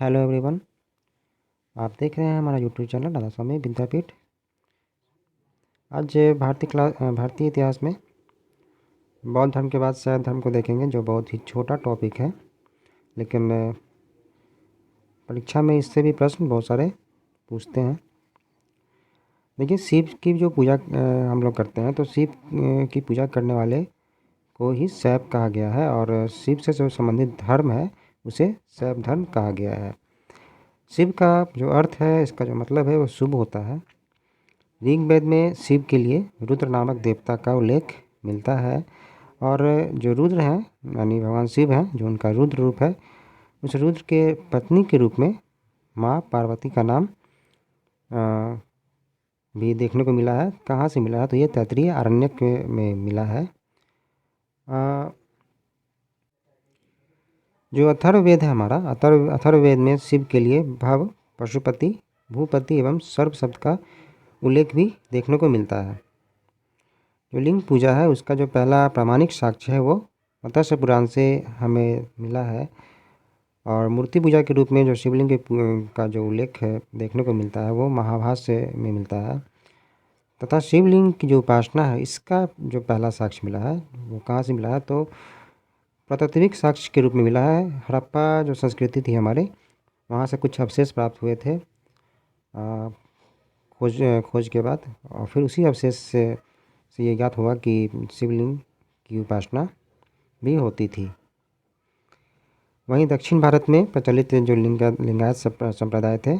Hello everyone, आप देख रहे हैं हमारा यूट्यूब चैनल राधा स्वामी विद्यापीठ। आज भारतीय इतिहास में बौद्ध धर्म के बाद शैव धर्म को देखेंगे, जो बहुत ही छोटा टॉपिक है, लेकिन परीक्षा में इससे भी प्रश्न बहुत सारे पूछते हैं। देखिए, शिव की जो पूजा हम लोग करते हैं, तो शिव की पूजा करने वाले को ही शैव कहा गया है, और शिव से जो संबंधित धर्म है उसे शैव धर्म कहा गया है। शिव का जो अर्थ है, इसका जो मतलब है, वो शुभ होता है। ऋग्वेद में शिव के लिए रुद्र नामक देवता का उल्लेख मिलता है, और जो रुद्र हैं यानी भगवान शिव हैं, जो उनका रुद्र रूप है, उस रुद्र के पत्नी के रूप में माँ पार्वती का नाम भी देखने को मिला है। कहाँ से मिला है? तो ये तैत्तिरीय आरण्यक में मिला है। जो अथर्ववेद है हमारा, अथर्ववेद में शिव के लिए भव, पशुपति, भूपति एवं सर्व शब्द का उल्लेख भी देखने को मिलता है। जो लिंग पूजा है, उसका जो पहला प्रामाणिक साक्ष्य है वो मत्स्य पुराण से हमें मिला है, और मूर्ति पूजा के रूप में जो शिवलिंग का जो उल्लेख है देखने को मिलता है वो महाभाष्य में मिलता है। तथा शिवलिंग की जो उपासना है, इसका जो पहला साक्ष्य मिला है वो कहाँ से मिला है? तो प्रातात्विक साक्ष्य के रूप में मिला है। हड़प्पा जो संस्कृति थी हमारे, वहाँ से कुछ अवशेष प्राप्त हुए थे खोज के बाद, और फिर उसी अवशेष से ये ज्ञात हुआ कि शिवलिंग की उपासना भी होती थी। वहीं दक्षिण भारत में प्रचलित जो लिंगायत संप्रदाय थे,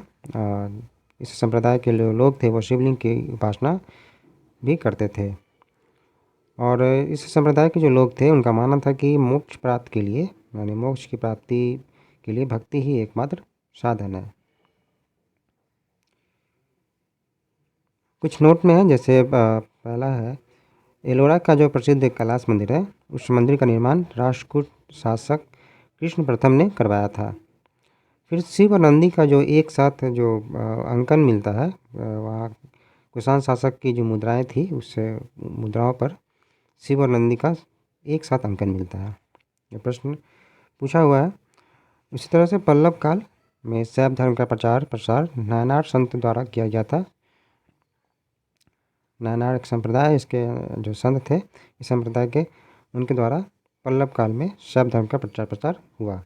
इस संप्रदाय के लोग थे, वो शिवलिंग की उपासना भी करते थे। और इस संप्रदाय के जो लोग थे, उनका मानना था कि मोक्ष प्राप्ति के लिए, यानी मोक्ष की प्राप्ति के लिए भक्ति ही एकमात्र साधन है। कुछ नोट में है, जैसे पहला है, एलोरा का जो प्रसिद्ध कैलाश मंदिर है, उस मंदिर का निर्माण राष्ट्रकूट शासक कृष्ण प्रथम ने करवाया था। फिर शिव और नंदी का जो एक साथ जो अंकन मिलता है, वहाँ कुषाण शासक की जो मुद्राएं थी, उस मुद्राओं पर शिव और नंदी का एक साथ अंकन मिलता है। ये प्रश्न पूछा हुआ है। इसी तरह से पल्लव काल में शैव धर्म का प्रचार प्रसार नायनार संत द्वारा किया गया था। नायनार एक संप्रदाय, इसके जो संत थे इस संप्रदाय के, उनके द्वारा पल्लव काल में शैव धर्म का प्रचार प्रसार हुआ।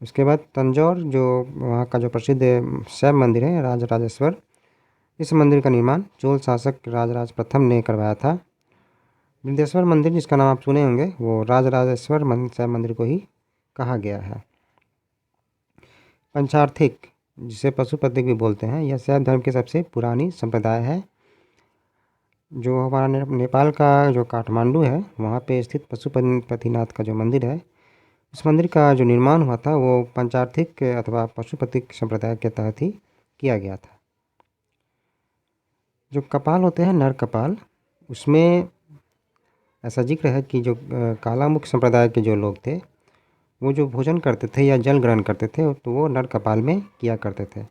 उसके बाद तंजौर, जो वहाँ का जो प्रसिद्ध शैव मंदिर है, राजराजेश्वर, इस मंदिर का निर्माण चोल शासक राजराज प्रथम ने करवाया था। बृहदेश्वर मंदिर, जिसका नाम आप सुने होंगे, वो राजराजेश्वर शैव मंदिर को ही कहा गया है। पंचार्थिक, जिसे पशुपतिक भी बोलते हैं, यह शैव धर्म की सबसे पुरानी संप्रदाय है। जो हमारा नेपाल का जो काठमांडू है, वहाँ पे स्थित पशुपतिनाथ का जो मंदिर है, उस मंदिर का जो निर्माण हुआ था वो पंचार्थिक अथवा पशुपतिक संप्रदाय के तहत ही किया गया था। जो कपाल होते हैं, नर कपाल, उसमें ऐसा जिक्र है कि जो कालामुख संप्रदाय के जो लोग थे, वो जो भोजन करते थे या जल ग्रहण करते थे, तो वो नर कपाल में किया करते थे।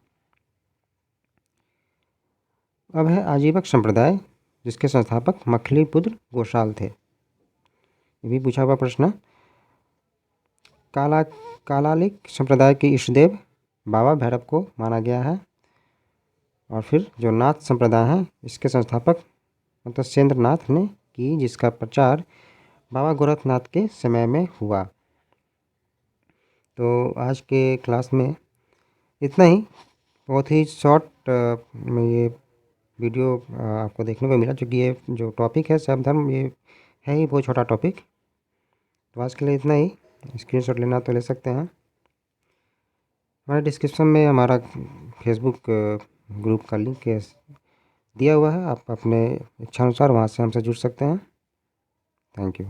अब है आजीवक संप्रदाय, जिसके संस्थापक मखलीपुत्र गोशाल थे। ये भी पूछा हुआ प्रश्न। कालालिक संप्रदाय के इष्टदेव बाबा भैरव को माना गया है। और फिर जो नाथ संप्रदाय है, इसके संस्थापक मत्स्येंद्र नाथ ने की, जिसका प्रचार बाबा गोरखनाथ के समय में हुआ। तो आज के क्लास में इतना ही। बहुत ही शॉर्ट में ये वीडियो आपको देखने को मिला, क्योंकि ये जो टॉपिक है शैव धर्म, ये है ही बहुत छोटा टॉपिक। तो आज के लिए इतना ही। स्क्रीनशॉट लेना तो ले सकते हैं। हमारे डिस्क्रिप्शन में हमारा फेसबुक ग्रुप का लिंक दिया हुआ है, आप अपने इच्छानुसार वहाँ से हमसे जुड़ सकते हैं। Thank you.